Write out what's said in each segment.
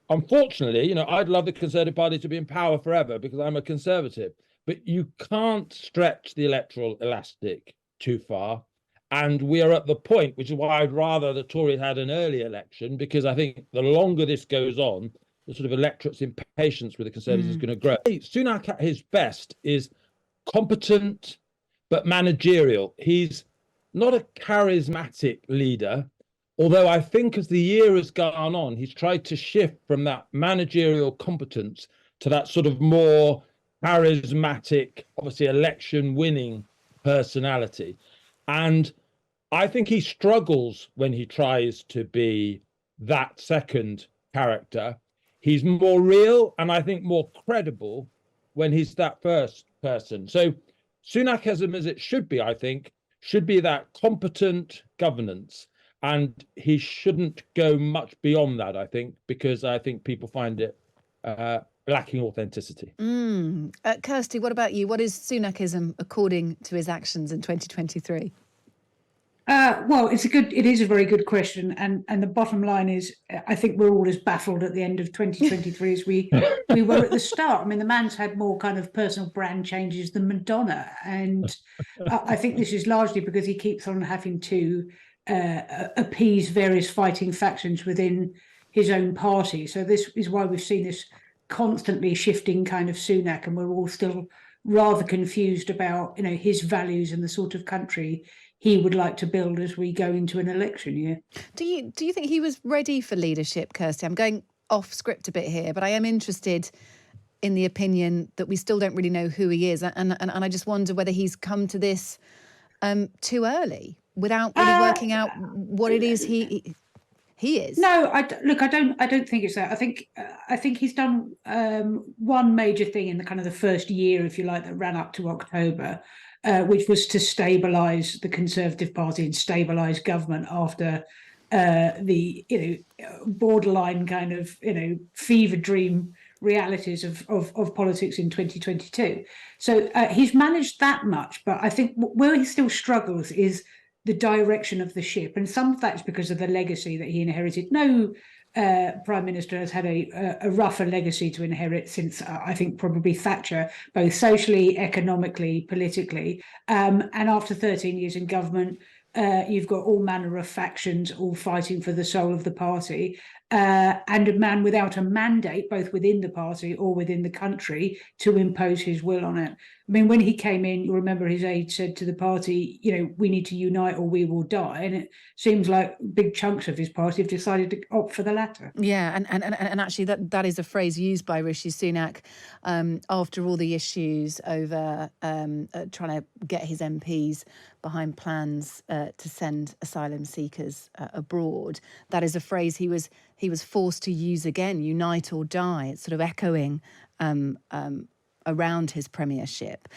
unfortunately, I'd love the Conservative Party to be in power forever because I'm a Conservative, but you can't stretch the electoral elastic too far. And we are at the point, which is why I'd rather the Tories had an early election, because I think the longer this goes on, the sort of electorate's impatience with the Conservatives is going to grow. Sunak at his best is competent but managerial. He's not a charismatic leader, although I think as the year has gone on, he's tried to shift from that managerial competence to that sort of more charismatic, obviously election winning personality. And I think he struggles when he tries to be that second character. He's more real and I think more credible when he's that first person. So Sunakism, as it should be, I think, should be that competent governance. And he shouldn't go much beyond that, I think, because I think people find it lacking authenticity. Kirsty, what about you? What is Sunakism according to his actions in 2023? Well, it is a very good question, and the bottom line is, I think we're all as baffled at the end of 2023 as we were at the start. I mean, the man's had more kind of personal brand changes than Madonna, and I think this is largely because he keeps on having to appease various fighting factions within his own party. So this is why we've seen this constantly shifting kind of Sunak, and we're all still rather confused about his values and the sort of country he would like to build as we go into an election year. Do you think he was ready for leadership, Kirsty? I'm going off script a bit here, but I am interested in the opinion that we still don't really know who he is, and I just wonder whether he's come to this too early without really working out what it is he is. No, I don't think it's that. I think he's done one major thing in the kind of the first year, if you like, that ran up to October, which was to stabilise the Conservative Party and stabilise government after the borderline kind of fever dream realities of politics in 2022. So he's managed that much, but I think where he still struggles is the direction of the ship, and some of that is because of the legacy that he inherited. No prime minister has had a rougher legacy to inherit since I think probably Thatcher, both socially, economically, politically. And after 13 years in government, you've got all manner of factions all fighting for the soul of the party, and a man without a mandate, both within the party or within the country, to impose his will on it. I mean, when he came in, you remember his aide said to the party, we need to unite or we will die. And it seems like big chunks of his party have decided to opt for the latter. Yeah, and actually that is a phrase used by Rishi Sunak after all the issues over trying to get his MPs behind plans to send asylum seekers abroad. That is a phrase he was forced to use again, unite or die. It's sort of echoing around his premiership.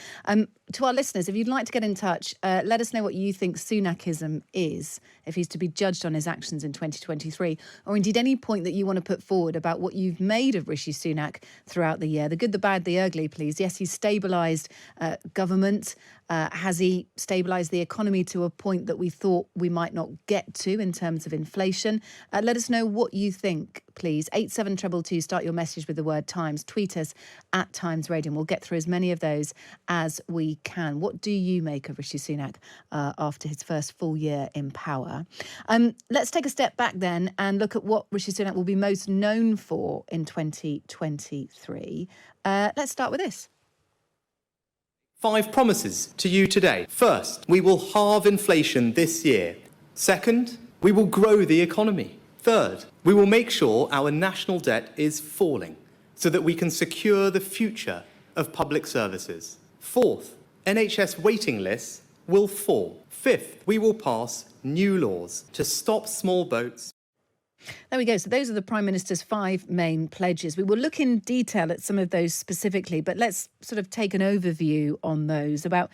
To our listeners, if you'd like to get in touch, let us know what you think Sunakism is, if he's to be judged on his actions in 2023, or indeed any point that you want to put forward about what you've made of Rishi Sunak throughout the year. The good, the bad, the ugly, please. Yes, he's stabilised government. Has he stabilised the economy to a point that we thought we might not get to in terms of inflation? Let us know what you think, please. 87222, start your message with the word Times. Tweet us at Times Radio, and we'll get through as many of those as we can. What do you make of Rishi Sunak after his first full year in power? Let's take a step back then and look at what Rishi Sunak will be most known for in 2023. Let's start with this. 5 promises to you today. First, we will halve inflation this year. Second, we will grow the economy. Third, we will make sure our national debt is falling so that we can secure the future of public services. Fourth, NHS waiting lists will fall. Fifth, we will pass new laws to stop small boats. There we go. So those are the Prime Minister's 5 main pledges. We will look in detail at some of those specifically, but let's sort of take an overview on those about,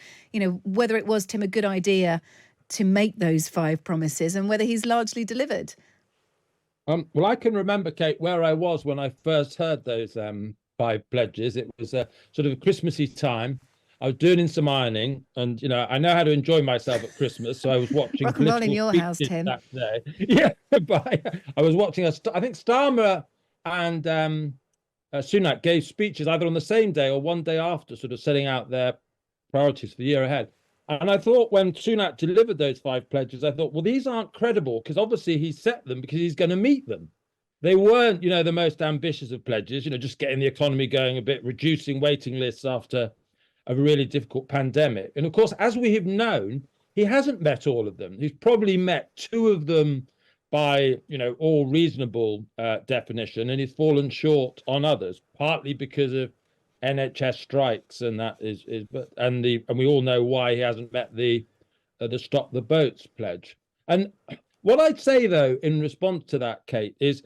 whether it was, Tim, a good idea to make those 5 promises and whether he's largely delivered. Well, I can remember, Kate, where I was when I first heard those 5 pledges. It was sort of a Christmassy time. I was doing some ironing, and I know how to enjoy myself at Christmas, so I was watching rock and roll in your house, Tim. That day. Yeah, but I was watching I think Starmer and Sunak gave speeches either on the same day or one day after, sort of setting out their priorities for the year ahead. And I thought when Sunak delivered those 5 pledges, I thought, well, these aren't credible because obviously he set them because he's going to meet them. They weren't, the most ambitious of pledges, just getting the economy going a bit, reducing waiting lists after a really difficult pandemic. And of course, as we have known, he hasn't met all of them. He's probably met 2 of them by, all reasonable definition, and he's fallen short on others, partly because of NHS strikes, and that and we all know why he hasn't met the Stop the Boats pledge. And what I'd say, though, in response to that, Kate, is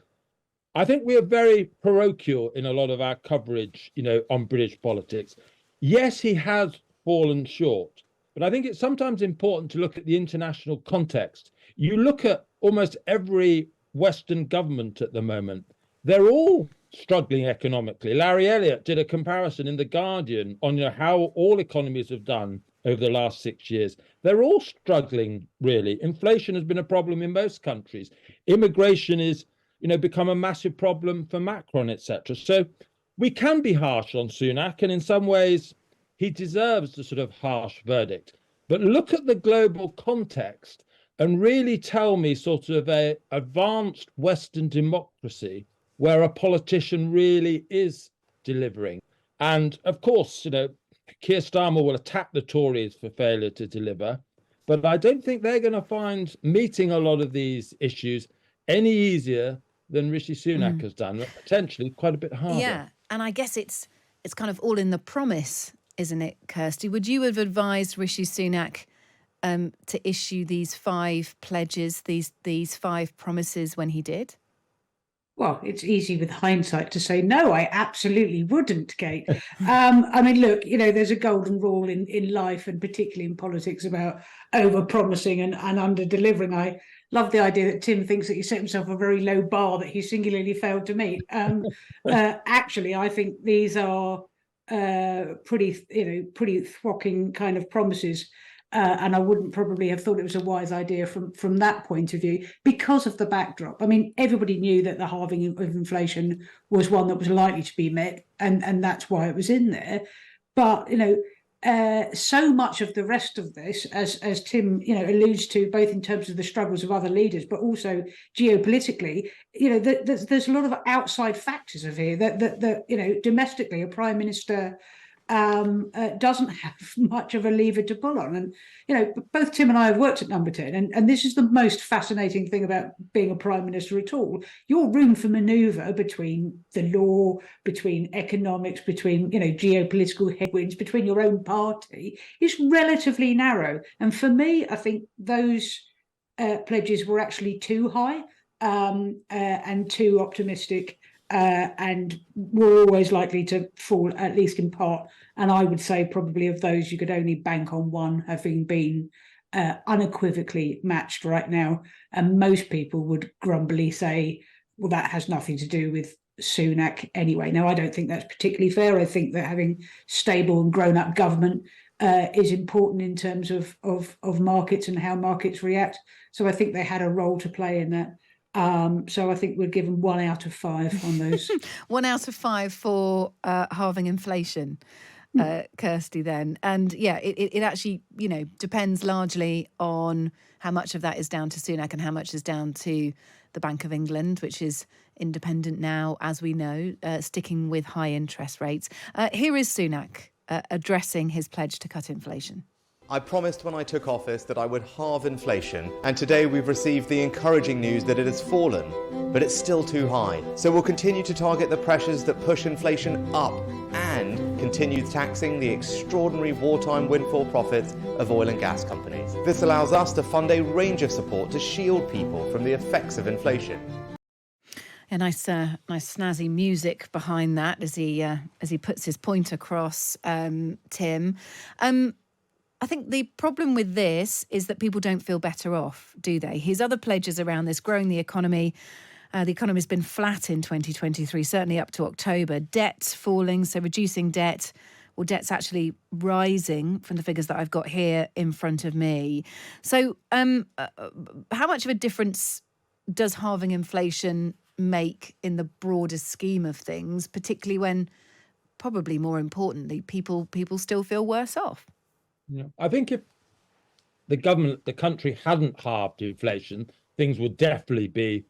I think we are very parochial in a lot of our coverage, on British politics. Yes, he has fallen short, but I think it's sometimes important to look at the international context. You look at almost every Western government at the moment, they're all struggling economically. Larry Elliott did a comparison in The Guardian on how all economies have done over the last 6 years. They're all struggling, really. Inflation has been a problem in most countries. Immigration is, become a massive problem for Macron, etc. So we can be harsh on Sunak, and in some ways he deserves the sort of harsh verdict. But look at the global context and really tell me sort of a advanced Western democracy where a politician really is delivering. And of course, Keir Starmer will attack the Tories for failure to deliver, but I don't think they're going to find meeting a lot of these issues any easier than Rishi Sunak has done, potentially quite a bit harder. Yeah, and I guess it's kind of all in the promise, isn't it, Kirsty? Would you have advised Rishi Sunak to issue these 5 pledges, these 5 promises when he did? Well, it's easy with hindsight to say, no, I absolutely wouldn't, Kate. I mean, look, there's a golden rule in life and particularly in politics about over-promising and under-delivering. I love the idea that Tim thinks that he set himself a very low bar that he singularly failed to meet. Actually, I think these are pretty thwocking kind of promises. And I wouldn't probably have thought it was a wise idea from that point of view because of the backdrop. I mean, everybody knew that the halving of inflation was one that was likely to be met, and that's why it was in there. But, so much of the rest of this, as Tim, alludes to, both in terms of the struggles of other leaders, but also geopolitically, there's a lot of outside factors of here that domestically, a prime minister doesn't have much of a lever to pull on. And, both Tim and I have worked at Number 10, and this is the most fascinating thing about being a prime minister at all. Your room for manoeuvre between the law, between economics, between, geopolitical headwinds, between your own party is relatively narrow. And for me, I think those pledges were actually too high and too optimistic. And were always likely to fall, at least in part. And I would say probably of those, you could only bank on one having been unequivocally matched right now. And most people would grumbly say, well, that has nothing to do with Sunak anyway. Now, I don't think that's particularly fair. I think that having stable and grown-up government is important in terms of markets and how markets react. So I think they had a role to play in that. So I think we'd give them 1 out of 5 on those. 1 out of 5 for halving inflation, Kirsty, then. And yeah, it actually, depends largely on how much of that is down to Sunak and how much is down to the Bank of England, which is independent now, as we know, sticking with high interest rates. Here is Sunak addressing his pledge to cut inflation. I promised when I took office that I would halve inflation, and today we've received the encouraging news that it has fallen, but it's still too high. So we'll continue to target the pressures that push inflation up and continue taxing the extraordinary wartime windfall profits of oil and gas companies. This allows us to fund a range of support to shield people from the effects of inflation. A nice snazzy music behind that as he puts his point across, Tim. I think the problem with this is that people don't feel better off, do they? His other pledges around this, growing the economy's been flat in 2023, certainly up to October. Debt falling, so reducing debt. Well, debt's actually rising from the figures that I've got here in front of me. So how much of a difference does halving inflation make in the broader scheme of things, particularly when, probably more importantly, people still feel worse off? Yeah. I think if the country hadn't halved inflation, things would definitely be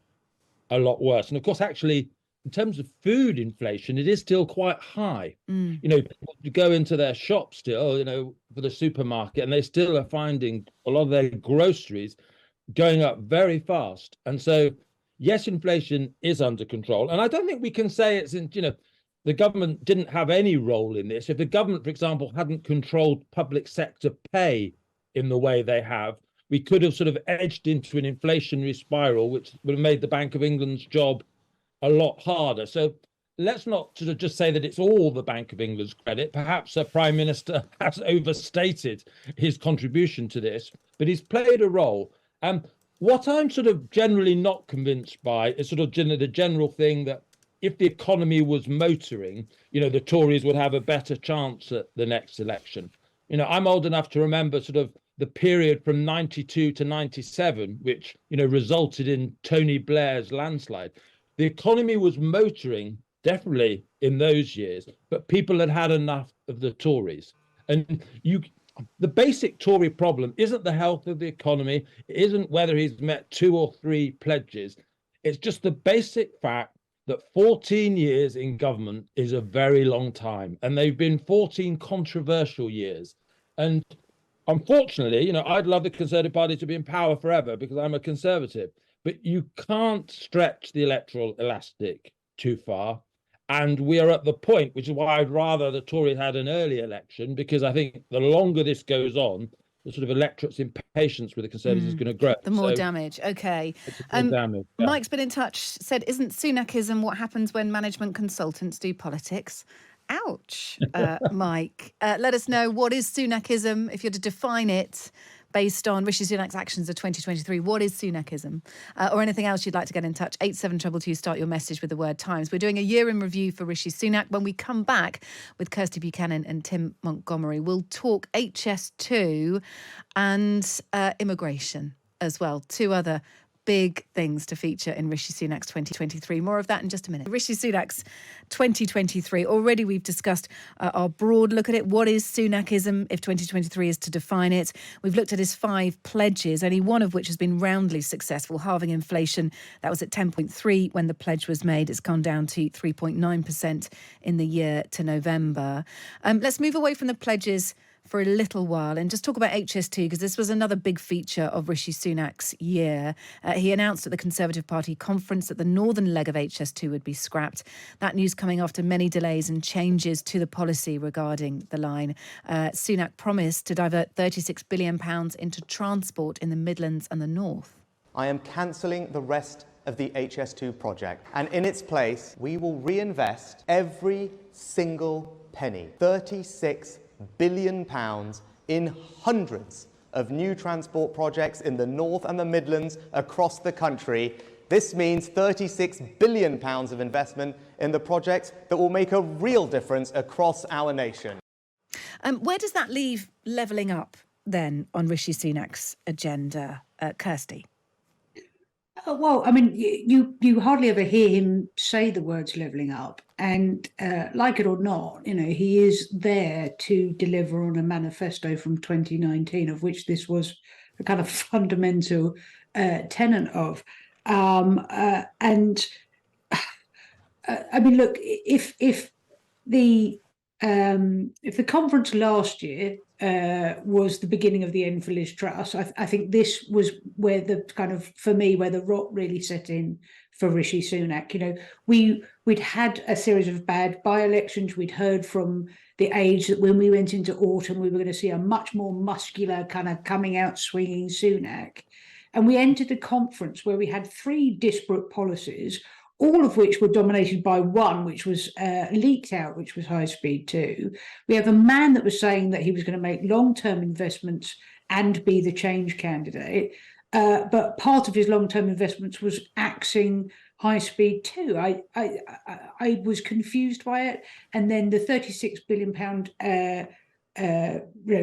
a lot worse. And of course, actually, in terms of food inflation, it is still quite high. People go into their shop still, for the supermarket, and they still are finding a lot of their groceries going up very fast. And so, yes, inflation is under control. And I don't think we can say the government didn't have any role in this. If the government, for example, hadn't controlled public sector pay in the way they have, we could have sort of edged into an inflationary spiral, which would have made the Bank of England's job a lot harder. So let's not sort of just say that it's all the Bank of England's credit. Perhaps the Prime Minister has overstated his contribution to this, but he's played a role. What I'm sort of generally not convinced by is sort of the general thing that if the economy was motoring, the Tories would have a better chance at the next election. I'm old enough to remember sort of the period from 92 to 97, which, resulted in Tony Blair's landslide. The economy was motoring definitely in those years, but people had had enough of the Tories. And the basic Tory problem isn't the health of the economy. It isn't whether he's met 2 or 3 pledges. It's just the basic fact that 14 years in government is a very long time. And they've been 14 controversial years. And unfortunately, I'd love the Conservative Party to be in power forever because I'm a Conservative. But you can't stretch the electoral elastic too far. And we are at the point, which is why I'd rather the Tories had an early election, because I think the longer this goes on, the sort of electorate's impatience with the Conservatives is going to grow. The more damage. Okay. Damage, yeah. Mike's been in touch, said, isn't Sunakism what happens when management consultants do politics? Ouch, Mike. Let us know, what is Sunakism, if you're to define it based on Rishi Sunak's actions of 2023. What is Sunakism? Or anything else you'd like to get in touch? 87222, start your message with the word Times. We're doing a year in review for Rishi Sunak. When we come back with Kirsty Buchannan and Tim Montgomerie, we'll talk HS2 and immigration as well. 2 other big things to feature in Rishi Sunak's 2023. More of that in just a minute. Rishi Sunak's 2023. Already we've discussed our broad look at it. What is Sunakism, if 2023 is to define it? We've looked at his 5 pledges, only one of which has been roundly successful, halving inflation. That was at 10.3 when the pledge was made. It's gone down to 3.9% in the year to November. Let's move away from the pledges for a little while and just talk about HS2, because this was another big feature of Rishi Sunak's year. He announced at the Conservative Party conference that the northern leg of HS2 would be scrapped. That news coming after many delays and changes to the policy regarding the line. Sunak promised to divert £36 billion into transport in the Midlands and the North. I am cancelling the rest of the HS2 project, and in its place we will reinvest every single penny, £36 billion, in hundreds of new transport projects in the North and the Midlands across the country. This means £36 billion of investment in the projects that will make a real difference across our nation. Where does that leave levelling up then on Rishi Sunak's agenda, Kirsty? Well, I mean, you hardly ever hear him say the words levelling up. And like it or not, he is there to deliver on a manifesto from 2019, of which this was a kind of fundamental tenet of. I mean, look, if the conference last year was the beginning of the end for Liz Truss, I think this was where where the rot really set in for Rishi Sunak. We'd had a series of bad by-elections. We'd heard from the age that when we went into autumn, we were going to see a much more muscular kind of coming out swinging Sunak. And we entered a conference where we had 3 disparate policies, all of which were dominated by one, which was leaked out, which was High Speed 2. We have a man that was saying that he was going to make long-term investments and be the change candidate. But part of his long-term investments was axing High Speed 2. I was confused by it. And then the £36 billion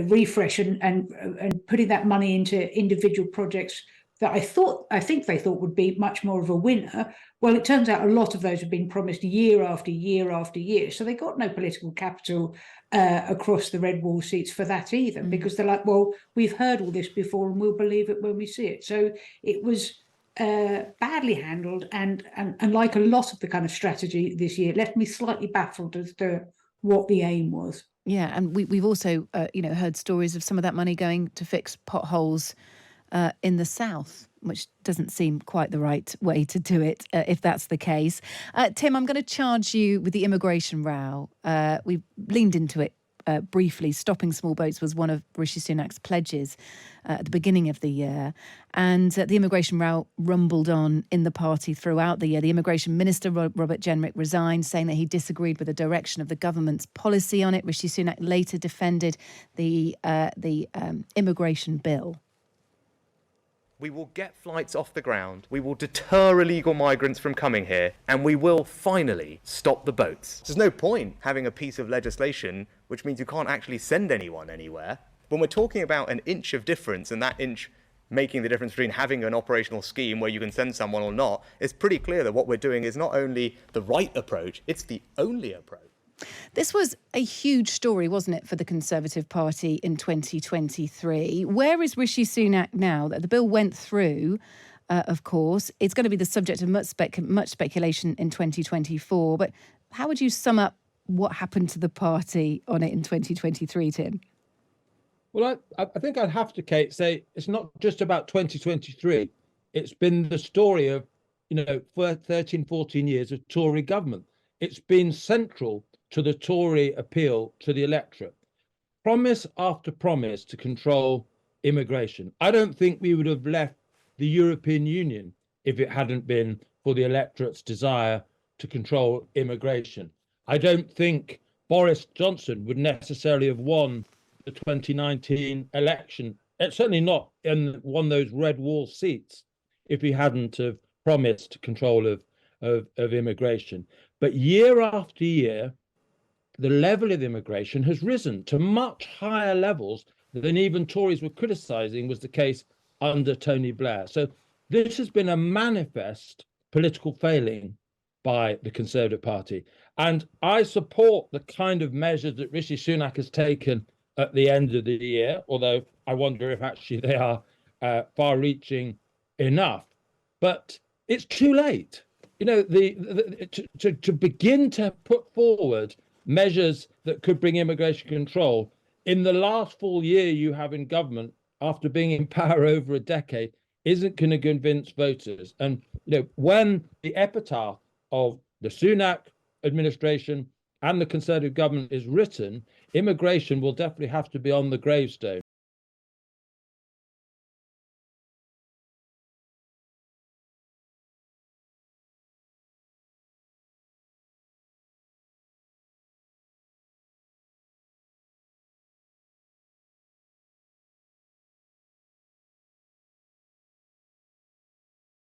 refresh and putting that money into individual projects that I think they thought would be much more of a winner. Well, it turns out a lot of those have been promised year after year after year. So they got no political capital across the red wall seats for that either, because they're like, well, we've heard all this before and we'll believe it when we see it. So it was badly handled, and like a lot of the kind of strategy this year, left me slightly baffled as to what the aim was. Yeah, and we've also, heard stories of some of that money going to fix potholes in the south, which doesn't seem quite the right way to do it, if that's the case. Tim, I'm going to charge you with the immigration row. We've leaned into it briefly. Stopping small boats was one of Rishi Sunak's pledges at the beginning of the year. And the immigration row rumbled on in the party throughout the year. The immigration minister, Robert Jenrick, resigned, saying that he disagreed with the direction of the government's policy on it. Rishi Sunak later defended the immigration bill. We will get flights off the ground, we will deter illegal migrants from coming here, and we will finally stop the boats. There's no point having a piece of legislation which means you can't actually send anyone anywhere. When we're talking about an inch of difference, and that inch making the difference between having an operational scheme where you can send someone or not, it's pretty clear that what we're doing is not only the right approach, it's the only approach. This was a huge story, wasn't it, for the Conservative Party in 2023? Where is Rishi Sunak now? The bill went through, of course. It's going to be the subject of much speculation in 2024. But how would you sum up what happened to the party on it in 2023, Tim? Well, I think I'd have to, Kate, say it's not just about 2023. It's been the story of, for 13, 14 years of Tory government. It's been central to the Tory appeal to the electorate. Promise after promise to control immigration. I don't think we would have left the European Union if it hadn't been for the electorate's desire to control immigration. I don't think Boris Johnson would necessarily have won the 2019 election, certainly not won those red wall seats, if he hadn't have promised control of immigration. But year after year, the level of immigration has risen to much higher levels than even Tories were criticising was the case under Tony Blair. So this has been a manifest political failing by the Conservative Party. And I support the kind of measures that Rishi Sunak has taken at the end of the year, although I wonder if actually they are far-reaching enough. But it's too late. To begin to put forward measures that could bring immigration control in the last full year you have in government after being in power over a decade isn't going to convince voters. And when the epitaph of the Sunak administration and the Conservative government is written, immigration will definitely have to be on the gravestone.